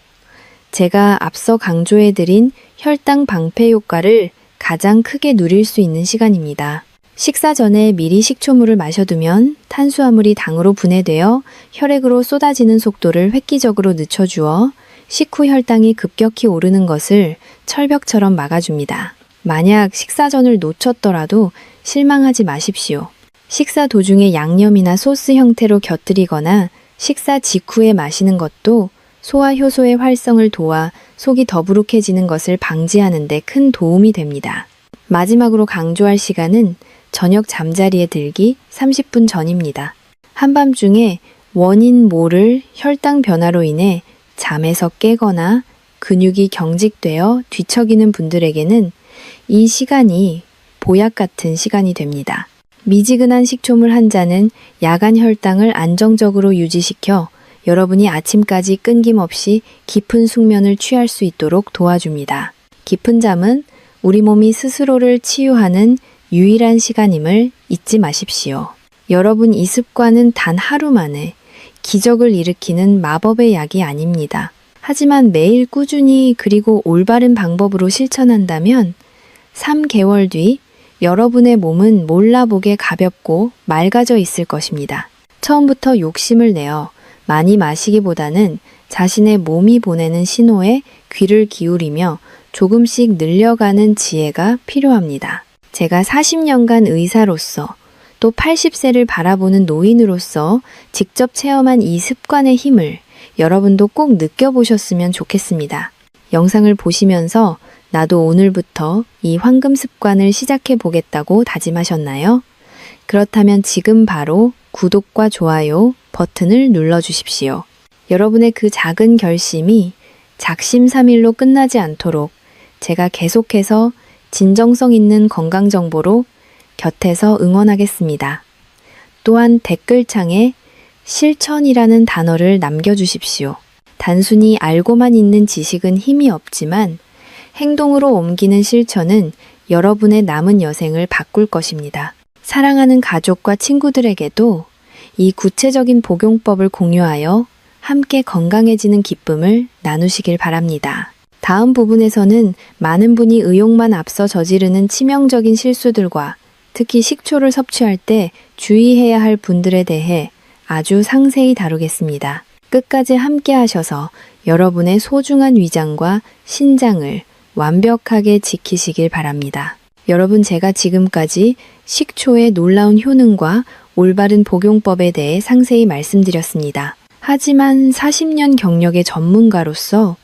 제가 앞서 강조해드린 혈당 방패 효과를 가장 크게 누릴 수 있는 시간입니다. 식사 전에 미리 식초물을 마셔두면 탄수화물이 당으로 분해되어 혈액으로 쏟아지는 속도를 획기적으로 늦춰주어 식후 혈당이 급격히 오르는 것을 철벽처럼 막아줍니다. 만약 식사 전을 놓쳤더라도 실망하지 마십시오. 식사 도중에 양념이나 소스 형태로 곁들이거나 식사 직후에 마시는 것도 소화 효소의 활성을 도와 속이 더부룩해지는 것을 방지하는 데 큰 도움이 됩니다. 마지막으로 강조할 시간은 저녁 잠자리에 들기 30분 전입니다. 한밤중에 원인 모를 혈당 변화로 인해 잠에서 깨거나 근육이 경직되어 뒤척이는 분들에게는 이 시간이 보약 같은 시간이 됩니다. 미지근한 식초물 한 잔은 야간 혈당을 안정적으로 유지시켜 여러분이 아침까지 끊김없이 깊은 숙면을 취할 수 있도록 도와줍니다. 깊은 잠은 우리 몸이 스스로를 치유하는 유일한 시간임을 잊지 마십시오. 여러분, 이 습관은 단 하루 만에 기적을 일으키는 마법의 약이 아닙니다. 하지만 매일 꾸준히 그리고 올바른 방법으로 실천한다면 3개월 뒤 여러분의 몸은 몰라보게 가볍고 맑아져 있을 것입니다. 처음부터 욕심을 내어 많이 마시기보다는 자신의 몸이 보내는 신호에 귀를 기울이며 조금씩 늘려가는 지혜가 필요합니다. 제가 40년간 의사로서 또 80세를 바라보는 노인으로서 직접 체험한 이 습관의 힘을 여러분도 꼭 느껴보셨으면 좋겠습니다. 영상을 보시면서 나도 오늘부터 이 황금 습관을 시작해 보겠다고 다짐하셨나요? 그렇다면 지금 바로 구독과 좋아요 버튼을 눌러주십시오. 여러분의 그 작은 결심이 작심삼일로 끝나지 않도록 제가 계속해서 진정성 있는 건강 정보로 곁에서 응원하겠습니다. 또한 댓글창에 실천이라는 단어를 남겨주십시오. 단순히 알고만 있는 지식은 힘이 없지만 행동으로 옮기는 실천은 여러분의 남은 여생을 바꿀 것입니다. 사랑하는 가족과 친구들에게도 이 구체적인 복용법을 공유하여 함께 건강해지는 기쁨을 나누시길 바랍니다. 다음 부분에서는 많은 분이 의욕만 앞서 저지르는 치명적인 실수들과 특히 식초를 섭취할 때 주의해야 할 분들에 대해 아주 상세히 다루겠습니다. 끝까지 함께 하셔서 여러분의 소중한 위장과 신장을 완벽하게 지키시길 바랍니다. 여러분, 제가 지금까지 식초의 놀라운 효능과 올바른 복용법에 대해 상세히 말씀드렸습니다. 하지만 40년 경력의 전문가로서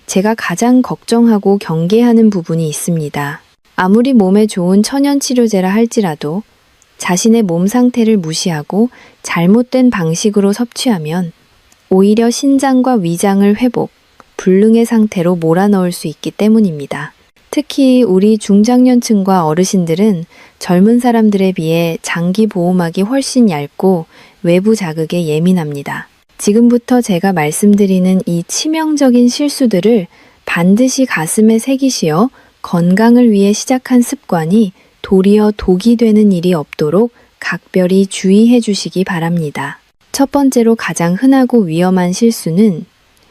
제가 가장 걱정하고 경계하는 부분이 있습니다. 아무리 몸에 좋은 천연 치료제라 할지라도 자신의 몸 상태를 무시하고 잘못된 방식으로 섭취하면 오히려 신장과 위장을 회복, 불능의 상태로 몰아넣을 수 있기 때문입니다. 특히 우리 중장년층과 어르신들은 젊은 사람들에 비해 장기 보호막이 훨씬 얇고 외부 자극에 예민합니다. 지금부터 제가 말씀드리는 이 치명적인 실수들을 반드시 가슴에 새기시어 건강을 위해 시작한 습관이 도리어 독이 되는 일이 없도록 각별히 주의해 주시기 바랍니다. 첫 번째로 가장 흔하고 위험한 실수는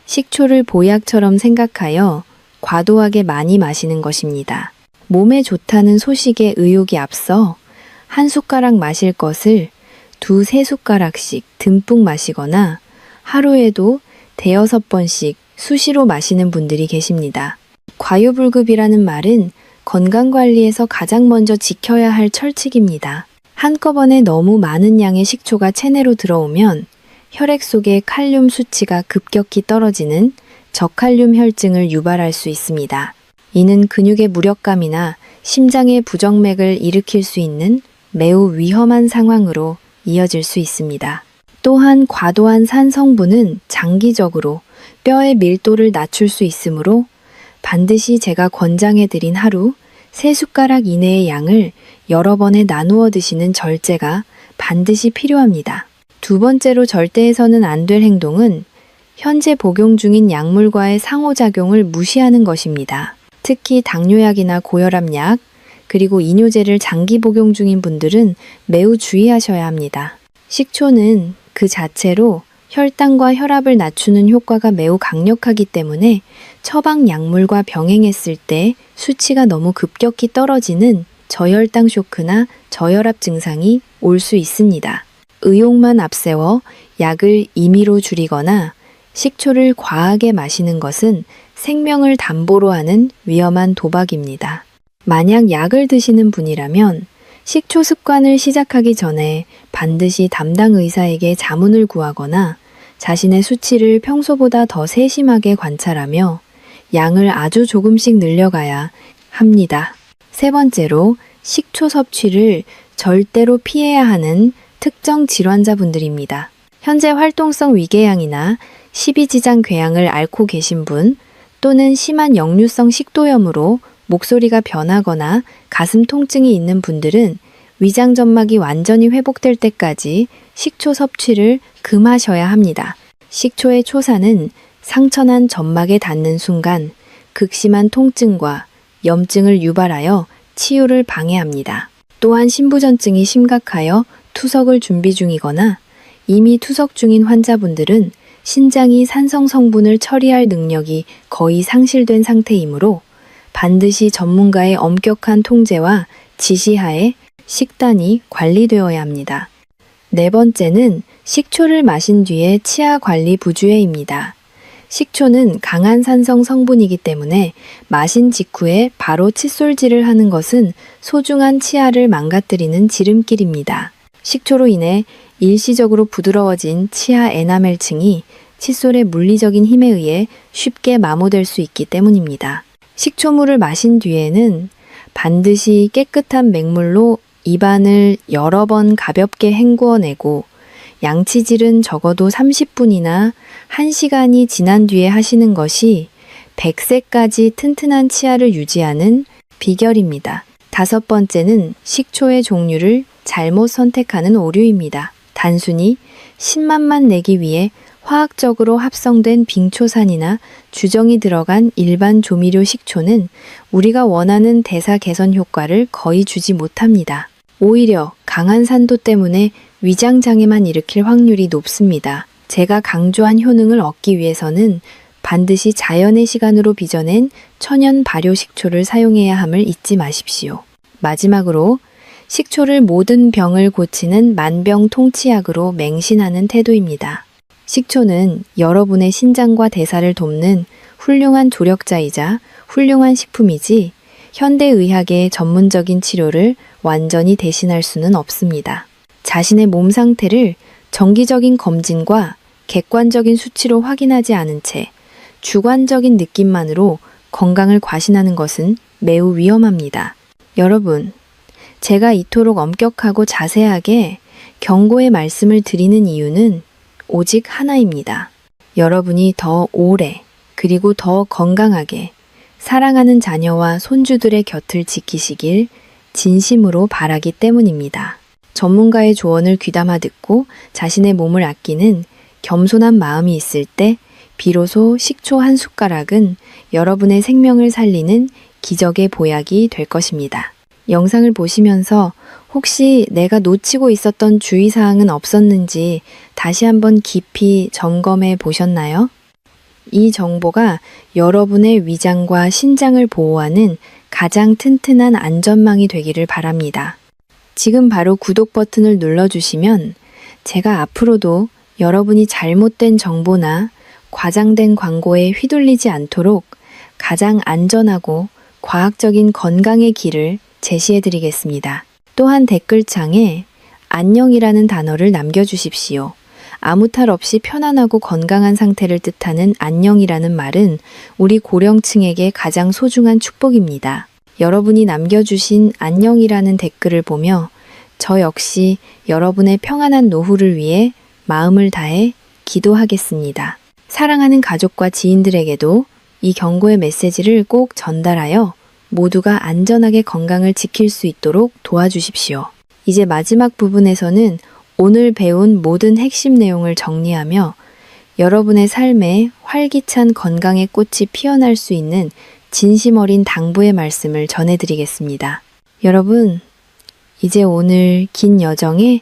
식초를 보약처럼 생각하여 과도하게 많이 마시는 것입니다. 몸에 좋다는 소식에 의욕이 앞서 한 숟가락 마실 것을 두세 숟가락씩 듬뿍 마시거나 하루에도 대여섯 번씩 수시로 마시는 분들이 계십니다. 과유불급이라는 말은 건강관리에서 가장 먼저 지켜야 할 철칙입니다. 한꺼번에 너무 많은 양의 식초가 체내로 들어오면 혈액 속의 칼륨 수치가 급격히 떨어지는 저칼륨 혈증을 유발할 수 있습니다. 이는 근육의 무력감이나 심장의 부정맥을 일으킬 수 있는 매우 위험한 상황으로 이어질 수 있습니다. 또한 과도한 산 성분은 장기적으로 뼈의 밀도를 낮출 수 있으므로 반드시 제가 권장해드린 하루 3숟가락 이내의 양을 여러 번에 나누어 드시는 절제가 반드시 필요합니다. 두 번째로 절대해서는 안 될 행동은 현재 복용 중인 약물과의 상호작용을 무시하는 것입니다. 특히 당뇨약이나 고혈압약, 그리고 이뇨제를 장기 복용 중인 분들은 매우 주의하셔야 합니다. 식초는 그 자체로 혈당과 혈압을 낮추는 효과가 매우 강력하기 때문에 처방 약물과 병행했을 때 수치가 너무 급격히 떨어지는 저혈당 쇼크나 저혈압 증상이 올 수 있습니다. 의욕만 앞세워 약을 임의로 줄이거나 식초를 과하게 마시는 것은 생명을 담보로 하는 위험한 도박입니다. 만약 약을 드시는 분이라면 식초 습관을 시작하기 전에 반드시 담당 의사에게 자문을 구하거나 자신의 수치를 평소보다 더 세심하게 관찰하며 양을 아주 조금씩 늘려가야 합니다. 세 번째로 식초 섭취를 절대로 피해야 하는 특정 질환자분들입니다. 현재 활동성 위궤양이나 십이지장 궤양을 앓고 계신 분 또는 심한 역류성 식도염으로 목소리가 변하거나 가슴 통증이 있는 분들은 위장 점막이 완전히 회복될 때까지 식초 섭취를 금하셔야 합니다. 식초의 초산은 상처난 점막에 닿는 순간 극심한 통증과 염증을 유발하여 치유를 방해합니다. 또한 신부전증이 심각하여 투석을 준비 중이거나 이미 투석 중인 환자분들은 신장이 산성 성분을 처리할 능력이 거의 상실된 상태이므로 반드시 전문가의 엄격한 통제와 지시하에 식단이 관리되어야 합니다. 네 번째는 식초를 마신 뒤에 치아 관리 부주의입니다. 식초는 강한 산성 성분이기 때문에 마신 직후에 바로 칫솔질을 하는 것은 소중한 치아를 망가뜨리는 지름길입니다. 식초로 인해 일시적으로 부드러워진 치아 에나멜층이 칫솔의 물리적인 힘에 의해 쉽게 마모될 수 있기 때문입니다. 식초물을 마신 뒤에는 반드시 깨끗한 맹물로 입안을 여러 번 가볍게 헹구어내고 양치질은 적어도 30분이나 1시간이 지난 뒤에 하시는 것이 100세까지 튼튼한 치아를 유지하는 비결입니다. 다섯 번째는 식초의 종류를 잘못 선택하는 오류입니다. 단순히 신맛만 내기 위해 화학적으로 합성된 빙초산이나 주정이 들어간 일반 조미료 식초는 우리가 원하는 대사 개선 효과를 거의 주지 못합니다. 오히려 강한 산도 때문에 위장 장애만 일으킬 확률이 높습니다. 제가 강조한 효능을 얻기 위해서는 반드시 자연의 시간으로 빚어낸 천연 발효 식초를 사용해야 함을 잊지 마십시오. 마지막으로 식초를 모든 병을 고치는 만병통치약으로 맹신하는 태도입니다. 식초는 여러분의 신장과 대사를 돕는 훌륭한 조력자이자 훌륭한 식품이지 현대의학의 전문적인 치료를 완전히 대신할 수는 없습니다. 자신의 몸 상태를 정기적인 검진과 객관적인 수치로 확인하지 않은 채 주관적인 느낌만으로 건강을 과신하는 것은 매우 위험합니다. 여러분, 제가 이토록 엄격하고 자세하게 경고의 말씀을 드리는 이유는 오직 하나입니다. 여러분이 더 오래 그리고 더 건강하게 사랑하는 자녀와 손주들의 곁을 지키시길 진심으로 바라기 때문입니다. 전문가의 조언을 귀담아 듣고 자신의 몸을 아끼는 겸손한 마음이 있을 때 비로소 식초 한 숟가락은 여러분의 생명을 살리는 기적의 보약이 될 것입니다. 영상을 보시면서 혹시 내가 놓치고 있었던 주의사항은 없었는지 다시 한번 깊이 점검해 보셨나요? 이 정보가 여러분의 위장과 신장을 보호하는 가장 튼튼한 안전망이 되기를 바랍니다. 지금 바로 구독 버튼을 눌러주시면 제가 앞으로도 여러분이 잘못된 정보나 과장된 광고에 휘둘리지 않도록 가장 안전하고 과학적인 건강의 길을 제시해드리겠습니다. 또한 댓글창에 안녕이라는 단어를 남겨주십시오. 아무 탈 없이 편안하고 건강한 상태를 뜻하는 안녕이라는 말은 우리 고령층에게 가장 소중한 축복입니다. 여러분이 남겨주신 안녕이라는 댓글을 보며 저 역시 여러분의 평안한 노후를 위해 마음을 다해 기도하겠습니다. 사랑하는 가족과 지인들에게도 이 경고의 메시지를 꼭 전달하여 모두가 안전하게 건강을 지킬 수 있도록 도와주십시오. 이제 마지막 부분에서는 오늘 배운 모든 핵심 내용을 정리하며 여러분의 삶에 활기찬 건강의 꽃이 피어날 수 있는 진심 어린 당부의 말씀을 전해드리겠습니다. 여러분, 이제 오늘 긴 여정에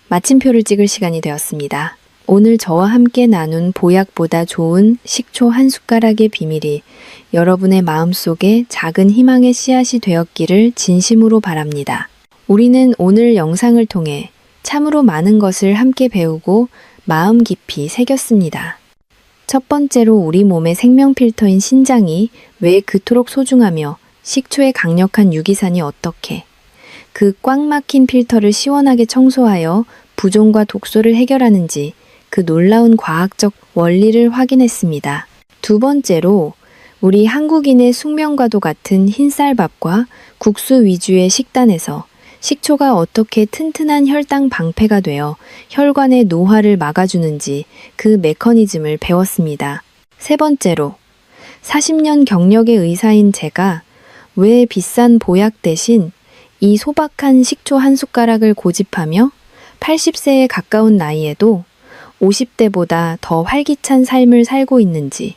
마침표를 찍을 시간이 되었습니다. 오늘 저와 함께 나눈 보약보다 좋은 식초 한 숟가락의 비밀이 여러분의 마음속에 작은 희망의 씨앗이 되었기를 진심으로 바랍니다. 우리는 오늘 영상을 통해 참으로 많은 것을 함께 배우고 마음 깊이 새겼습니다. 첫 번째로 우리 몸의 생명 필터인 신장이 왜 그토록 소중하며 식초의 강력한 유기산이 어떻게 그 꽉 막힌 필터를 시원하게 청소하여 부종과 독소를 해결하는지 그 놀라운 과학적 원리를 확인했습니다. 두 번째로 우리 한국인의 숙명과도 같은 흰쌀밥과 국수 위주의 식단에서 식초가 어떻게 튼튼한 혈당 방패가 되어 혈관의 노화를 막아주는지 그 메커니즘을 배웠습니다. 세 번째로 40년 경력의 의사인 제가 왜 비싼 보약 대신 이 소박한 식초 한 숟가락을 고집하며 80세에 가까운 나이에도 50대보다 더 활기찬 삶을 살고 있는지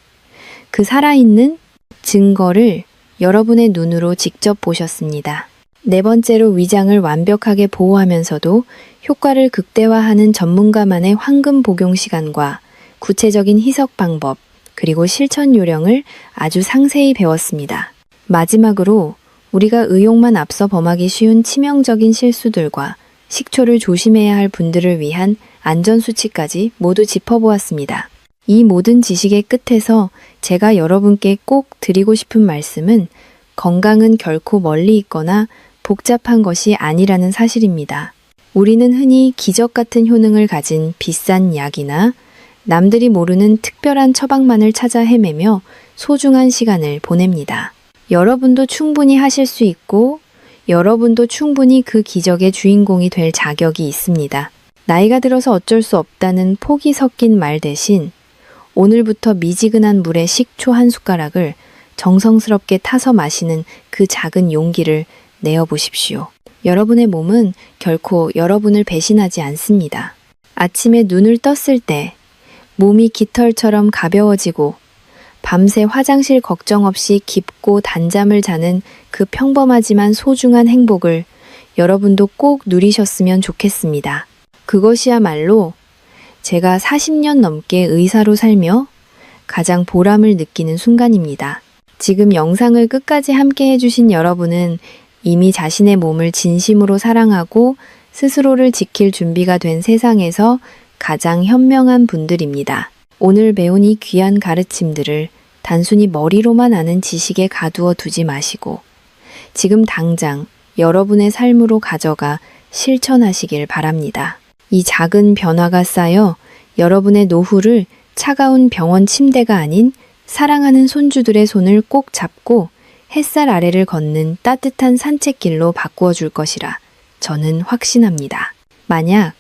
그 살아있는 증거를 여러분의 눈으로 직접 보셨습니다. 네 번째로 위장을 완벽하게 보호하면서도 효과를 극대화하는 전문가만의 황금 복용 시간과 구체적인 희석 방법, 그리고 실천 요령을 아주 상세히 배웠습니다. 마지막으로 우리가 의욕만 앞서 범하기 쉬운 치명적인 실수들과 식초를 조심해야 할 분들을 위한 안전수칙까지 모두 짚어보았습니다. 이 모든 지식의 끝에서 제가 여러분께 꼭 드리고 싶은 말씀은 건강은 결코 멀리 있거나 복잡한 것이 아니라는 사실입니다. 우리는 흔히 기적 같은 효능을 가진 비싼 약이나 남들이 모르는 특별한 처방만을 찾아 헤매며 소중한 시간을 보냅니다. 여러분도 충분히 하실 수 있고 여러분도 충분히 그 기적의 주인공이 될 자격이 있습니다. 나이가 들어서 어쩔 수 없다는 폭이 섞인 말 대신 오늘부터 미지근한 물에 식초 한 숟가락을 정성스럽게 타서 마시는 그 작은 용기를 내어보십시오. 여러분의 몸은 결코 여러분을 배신하지 않습니다. 아침에 눈을 떴을 때 몸이 깃털처럼 가벼워지고 밤새 화장실 걱정 없이 깊고 단잠을 자는 그 평범하지만 소중한 행복을 여러분도 꼭 누리셨으면 좋겠습니다. 그것이야말로 제가 40년 넘게 의사로 살며 가장 보람을 느끼는 순간입니다. 지금 영상을 끝까지 함께 해주신 여러분은 이미 자신의 몸을 진심으로 사랑하고 스스로를 지킬 준비가 된 세상에서 가장 현명한 분들입니다. 오늘 배운 이 귀한 가르침들을 단순히 머리로만 아는 지식에 가두어 두지 마시고 지금 당장 여러분의 삶으로 가져가 실천하시길 바랍니다. 이 작은 변화가 쌓여 여러분의 노후를 차가운 병원 침대가 아닌 사랑하는 손주들의 손을 꼭 잡고 햇살 아래를 걷는 따뜻한 산책길로 바꾸어 줄 것이라 저는 확신합니다. 만약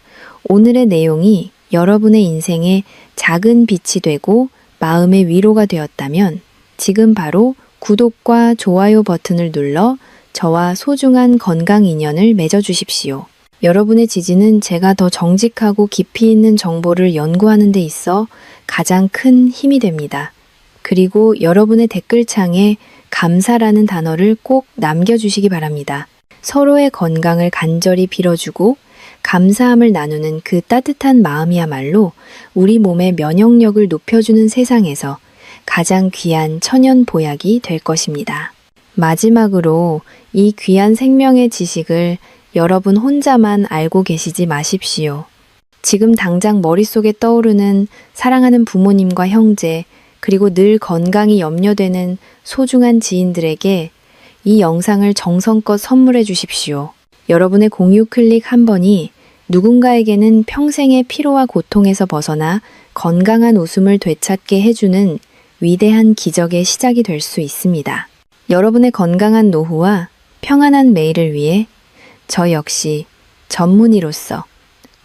오늘의 내용이 여러분의 인생에 작은 빛이 되고 마음의 위로가 되었다면 지금 바로 구독과 좋아요 버튼을 눌러 저와 소중한 건강 인연을 맺어주십시오. 여러분의 지지는 제가 더 정직하고 깊이 있는 정보를 연구하는 데 있어 가장 큰 힘이 됩니다. 그리고 여러분의 댓글창에 감사라는 단어를 꼭 남겨주시기 바랍니다. 서로의 건강을 간절히 빌어주고 감사함을 나누는 그 따뜻한 마음이야말로 우리 몸의 면역력을 높여주는 세상에서 가장 귀한 천연 보약이 될 것입니다. 마지막으로 이 귀한 생명의 지식을 여러분 혼자만 알고 계시지 마십시오. 지금 당장 머릿속에 떠오르는 사랑하는 부모님과 형제, 그리고 늘 건강이 염려되는 소중한 지인들에게 이 영상을 정성껏 선물해 주십시오. 여러분의 공유 클릭 한 번이 누군가에게는 평생의 피로와 고통에서 벗어나 건강한 웃음을 되찾게 해주는 위대한 기적의 시작이 될 수 있습니다. 여러분의 건강한 노후와 평안한 매일을 위해 저 역시 전문의로서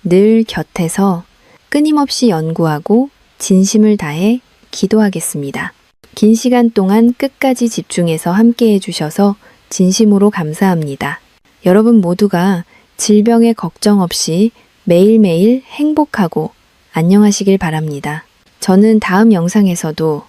늘 곁에서 끊임없이 연구하고 진심을 다해 기도하겠습니다. 긴 시간 동안 끝까지 집중해서 함께 해주셔서 진심으로 감사합니다. 여러분 모두가 질병에 걱정 없이 매일매일 행복하고 안녕하시길 바랍니다. 저는 다음 영상에서도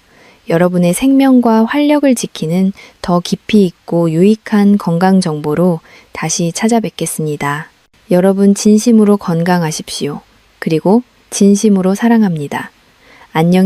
여러분의 생명과 활력을 지키는 더 깊이 있고 유익한 건강 정보로 다시 찾아뵙겠습니다. 여러분 진심으로 건강하십시오. 그리고 진심으로 사랑합니다. 안녕히